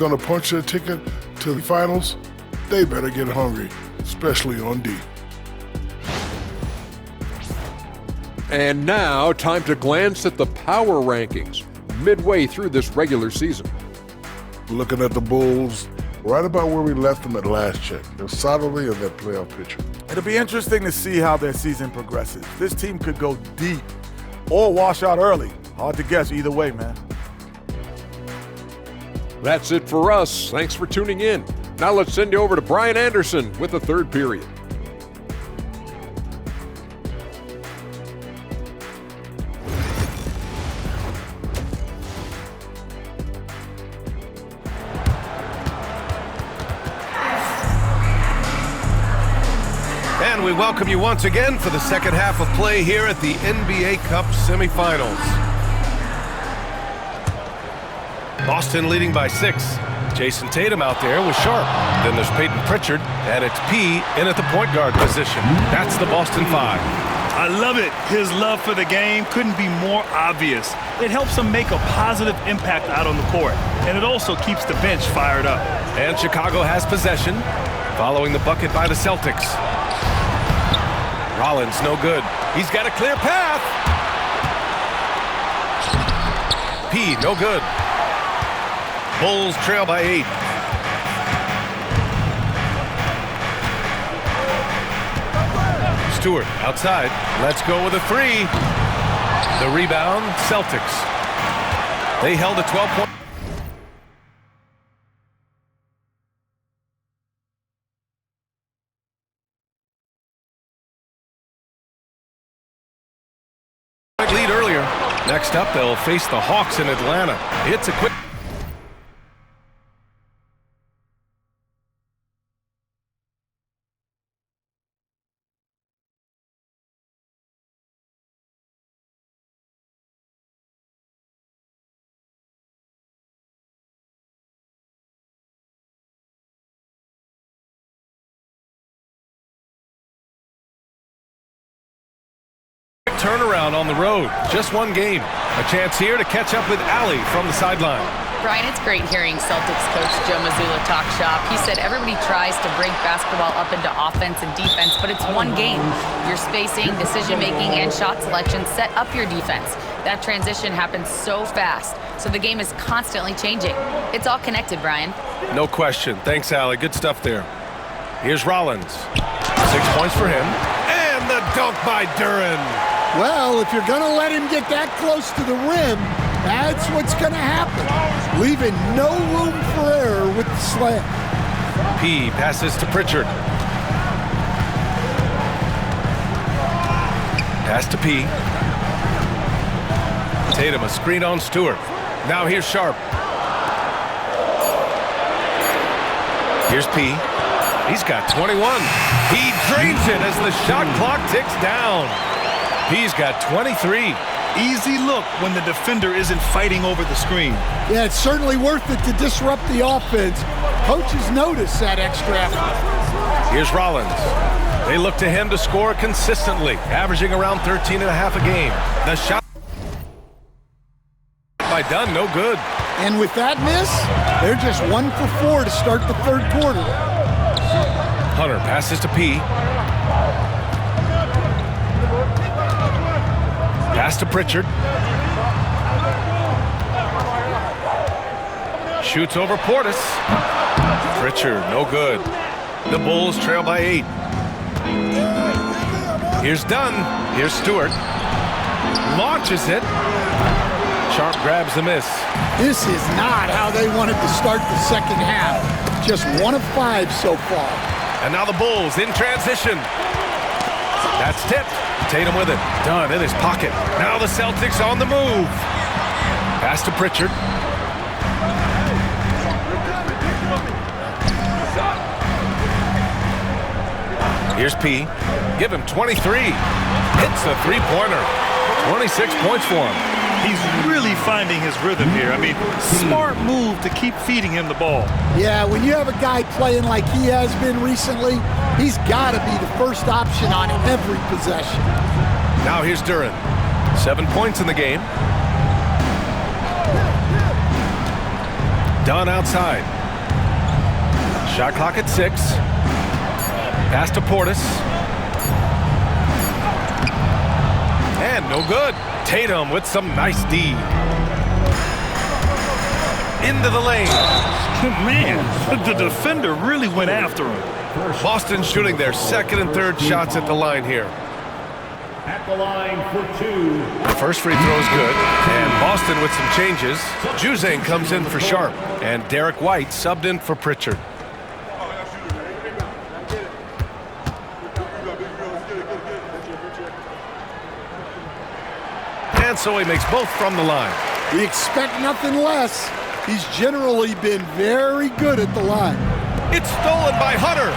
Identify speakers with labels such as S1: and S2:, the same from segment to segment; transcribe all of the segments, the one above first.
S1: going to punch their ticket to the finals, they better get hungry, especially on D.
S2: And now, time to glance at the power rankings midway through this regular season.
S1: Looking at the Bulls, right about where we left them at last check. They're solidly in that playoff picture.
S3: It'll be interesting to see how their season progresses. This team could go deep or wash out early. Hard to guess either way, man.
S2: That's it for us. Thanks for tuning in. Now let's send you over to Brian Anderson with the third period.
S4: And we welcome you once again for the second half of play here at the NBA Cup semifinals. Boston leading by 6. Jason Tatum out there with Sharp. Then there's Peyton Pritchard, and it's P in at the point guard position. That's the Boston 5.
S5: I love it. His love for the game couldn't be more obvious. It helps him make a positive impact out on the court, and it also keeps the bench fired up.
S4: And Chicago has possession, following the bucket by the Celtics. Rollins no good. He's got a clear path. P no good. Bulls trail by 8. Stewart outside. Let's go with a 3. The rebound, Celtics. They held a 12-point. Lead earlier. Next up, they'll face the Hawks in Atlanta. It's a quick. Turnaround on the road. Just one game. A chance here to catch up with Allie from the sideline.
S6: Brian, it's great hearing Celtics coach Joe Mazzulla talk shop. He said everybody tries to break basketball up into offense and defense, but it's one game. Your spacing, decision-making, and shot selection set up your defense. That transition happens so fast, so the game is constantly changing. It's all connected, Brian.
S4: No question. Thanks, Allie. Good stuff there. Here's Rollins. 6 points for him. And the dunk by Duren.
S7: Well, if you're going to let him get that close to the rim, that's what's going to happen. Leaving no room for error with the slam.
S4: P passes to Pritchard. Pass to P. Tatum, a screen on Stewart. Now here's Sharp. Here's P. He's got 21. He drains it as the shot clock ticks down. He's got 23.
S5: Easy look when the defender isn't fighting over the screen.
S7: Yeah, it's certainly worth it to disrupt the offense. Coaches notice that extra effort.
S4: Here's Rollins. They look to him to score consistently, averaging around 13 and a half a game. The shot by Dunn, no good.
S7: And with that miss, they're just 1 for 4 to start the third quarter.
S4: Hunter passes to P. Pass to Pritchard. Shoots over Portis. Pritchard, no good. The Bulls trail by 8. Here's Dunn. Here's Stewart. Launches it. Sharp grabs the miss.
S7: This is not how they wanted to start the second half. Just 1 of 5 so far.
S4: And now the Bulls in transition. That's tipped. Tatum with it. Dunn in his pocket. Now the Celtics on the move. Pass to Pritchard. Here's P. Give him 23. Hits a three-pointer. 26 points for him.
S5: He's really finding his rhythm here. I mean, smart move to keep feeding him the ball.
S7: Yeah, when you have a guy playing like he has been recently, he's got to be the first option on every possession.
S4: Now here's Duren. 7 points in the game. Dunn outside. Shot clock at 6. Pass to Portis. And no good. Tatum with some nice D. Into the lane.
S5: Man, the defender really went after him.
S4: Boston shooting their second and third shots at the line here.
S8: At the line for 2.
S4: The first free throw is good. And Boston with some changes. Juzang comes in for Sharp. And Derek White subbed in for Pritchard. And so he makes both from the line.
S7: We expect nothing less. He's generally been very good at the line.
S4: It's stolen by Hunter.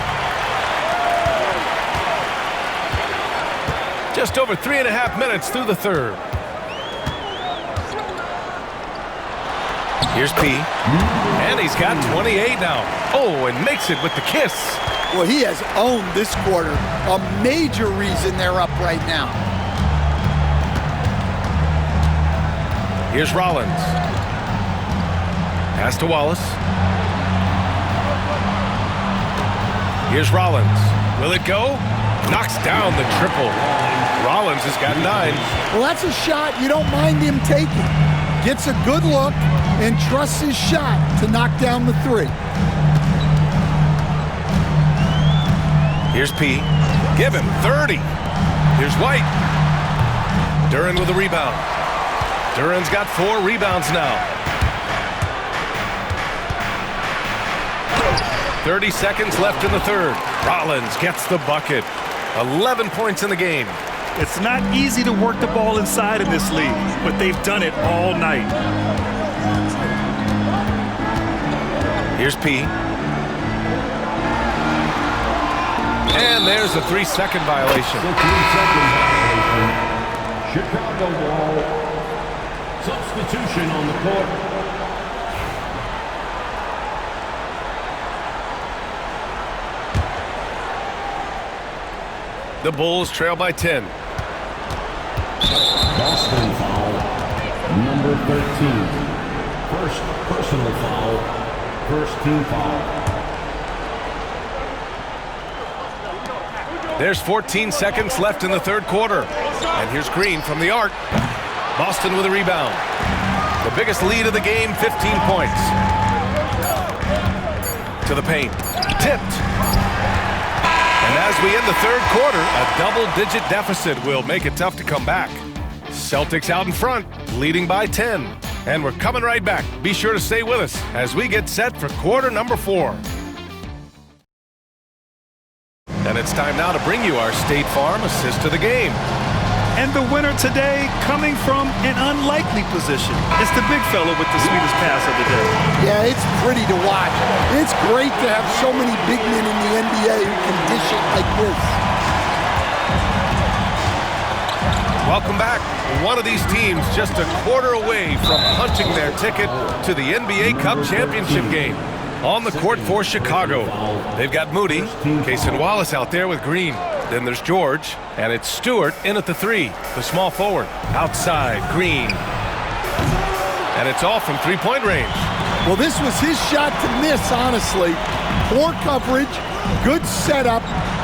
S4: Just over 3.5 minutes through the third. Here's P. And he's got 28 now. Oh, and makes it with the kiss.
S7: Well, he has owned this quarter. A major reason they're up right now.
S4: Here's Rollins. Pass to Wallace. Here's Rollins. Will it go? Knocks down the triple. Rollins has got 9.
S7: Well, that's a shot you don't mind him taking. Gets a good look and trusts his shot to knock down the 3.
S4: Here's P. Give him 30. Here's White. Duran with a rebound. Duran's got 4 rebounds now. 30 seconds left in the third. Rollins gets the bucket. 11 points in the game.
S5: It's not easy to work the ball inside in this league, but they've done it all night.
S4: Here's P. And there's a 3-second violation.
S8: 3-second violation. Chicago ball. Substitution on the court.
S4: The Bulls trail by 10.
S8: Boston foul, number 13. First personal foul, first team foul.
S4: There's 14 seconds left in the third quarter. And here's Green from the arc. Boston with a rebound. The biggest lead of the game, 15 points. To the paint. Tipped. And as we end the third quarter, a double-digit deficit will make it tough to come back. Celtics out in front, leading by 10. And we're coming right back. Be sure to stay with us as we get set for quarter number 4. And it's time now to bring you our State Farm assist to the game.
S5: And the winner today coming from an unlikely position. It's the big fella with the sweetest pass of the day.
S7: Yeah, it's pretty to watch. It's great to have so many big men in the NBA who can dish it like this.
S4: Welcome back. One of these teams just a quarter away from punching their ticket to the NBA Cup championship game. On the court for Chicago, they've got Moody, Cason Wallace out there with Green. Then there's George, and it's Stewart in at the 3, the small forward. Outside, Green. And it's all from three-point range.
S7: Well, this was his shot to miss, honestly. Poor coverage, good setup.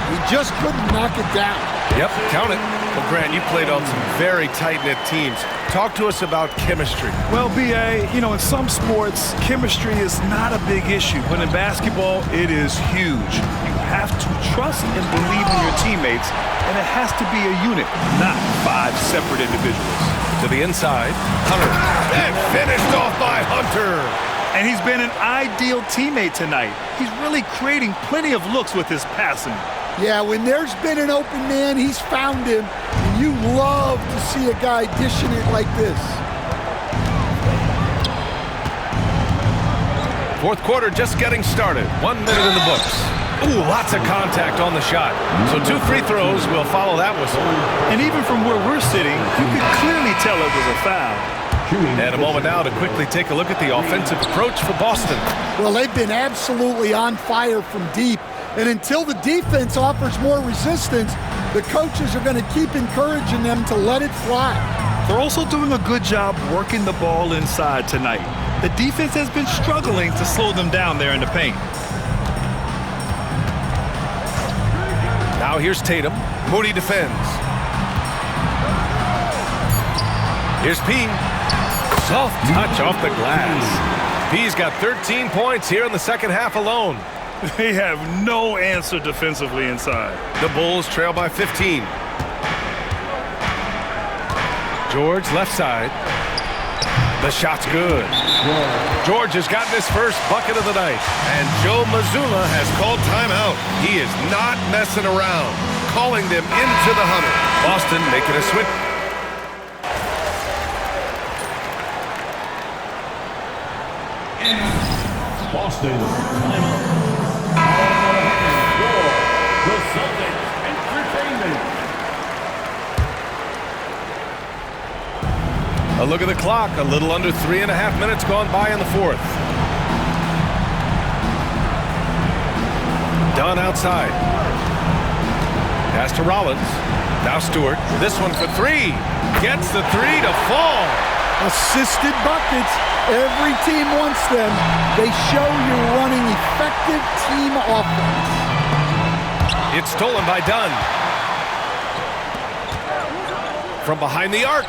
S7: He just couldn't knock it down.
S4: Yep, count it. Well, Grant, you played on some very tight-knit teams. Talk to us about chemistry.
S5: Well, B.A., you know, in some sports, chemistry is not a big issue. But in basketball, it is huge. You have to trust and believe in your teammates, and it has to be a unit, not 5 separate individuals.
S4: To the inside, Hunter. And finished off by Hunter.
S5: And he's been an ideal teammate tonight. He's really creating plenty of looks with his passing.
S7: Yeah, when there's been an open man, he's found him. And you love to see a guy dishing it like this.
S4: Fourth quarter just getting started. 1 minute in the books. Ooh, lots of contact on the shot. So 2 free throws will follow that whistle.
S5: And even from where we're sitting, you could clearly tell it was a foul.
S4: And a moment now to quickly take a look at the offensive approach for Boston.
S7: Well, they've been absolutely on fire from deep. And until the defense offers more resistance, the coaches are going to keep encouraging them to let it fly.
S5: They're also doing a good job working the ball inside tonight. The defense has been struggling to slow them down there in the paint.
S4: Now here's Tatum. Moody defends. Here's P. Soft touch off the glass. P's got 13 points here in the second half alone.
S5: They have no answer defensively inside.
S4: The Bulls trail by 15. George left side. The shot's good. George has gotten his first bucket of the night. And Joe Mazzulla has called timeout. He is not messing around. Calling them into the huddle. Boston making a switch.
S8: Boston, timeout. The Celtics Entertainment.
S4: A look at the clock. A little under 3.5 minutes gone by in the fourth. Dunn outside. Pass to Rollins. Now Stewart. This one for three. Gets the three to fall.
S7: Assisted buckets. Every team wants them. They show you're running effective team offense.
S4: It's stolen by Dunn. From behind the arc.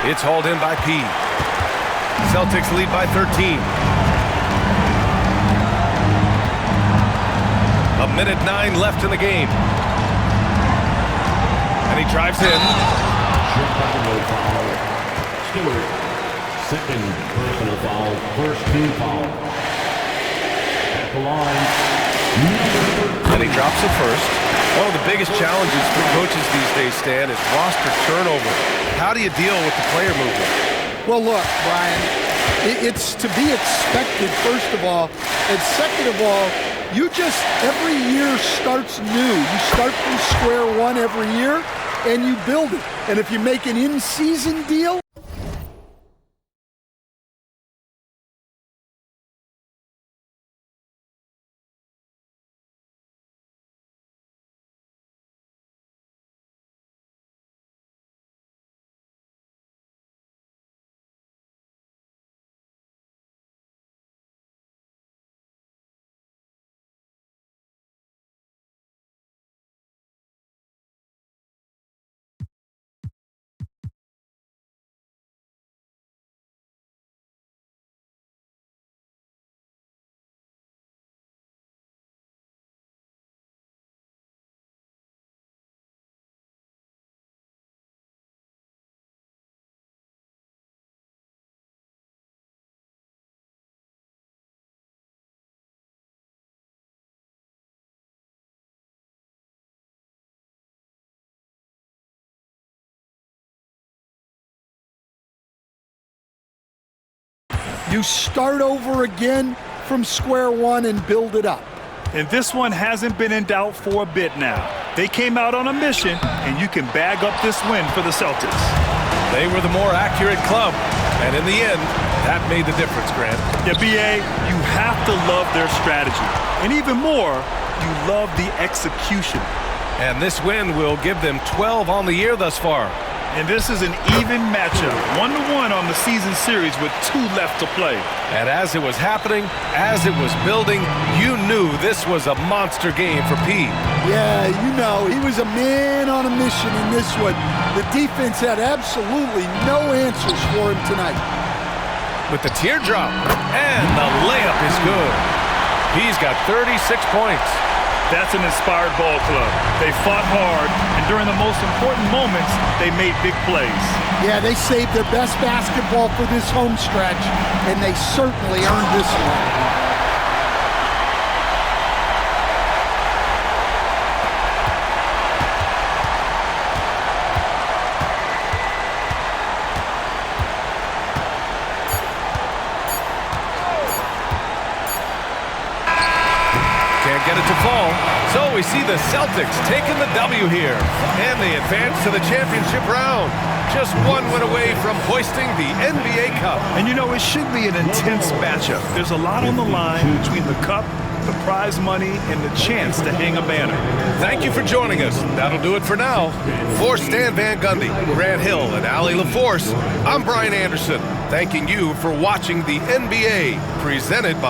S4: It's hauled in by P. Celtics lead by 13. 1:09 left in the game. And he drives in.
S8: Chicago foul. Stewart. Second personal foul. First team foul. At the line.
S4: And he drops it first. One of the biggest challenges for coaches these days, Stan, is roster turnover. How do you deal with the player movement?
S7: Well, look, Brian, it's to be expected, first of all. And second of all, every year starts new. You start from square one every year, and you build it. And if you make an in-season deal, you start over again from square one and build it up.
S5: And this one hasn't been in doubt for a bit now. They came out on a mission, and you can bag up this win for the Celtics.
S4: They were the more accurate club. And in the end, that made the difference, Grant.
S5: Yeah, B.A., you have to love their strategy. And even more, you love the execution.
S4: And this win will give them 12 on the year thus far.
S5: And this is an even matchup, 1-1 on the season series with 2 left to play.
S4: And as it was happening, as it was building, you knew this was a monster game for P.
S7: Yeah, you know, he was a man on a mission in this one. The defense had absolutely no answers for him tonight.
S4: With the teardrop, and the layup is good. He's got 36 points.
S5: That's an inspired ball club. They fought hard, and during the most important moments, they made big plays.
S7: Yeah, they saved their best basketball for this home stretch, and they certainly earned this one.
S4: Get it to fall. So we see the Celtics taking the W here. And they advance to the championship round. Just one win away from hoisting the NBA Cup.
S5: And you know, it should be an intense matchup. There's a lot on the line between the cup the prize money and the chance to hang a banner.
S4: Thank you for joining us. That'll do it for now. For Stan Van Gundy, Grant Hill, and Allie LaForce, I'm Brian Anderson, thanking you for watching the NBA, presented by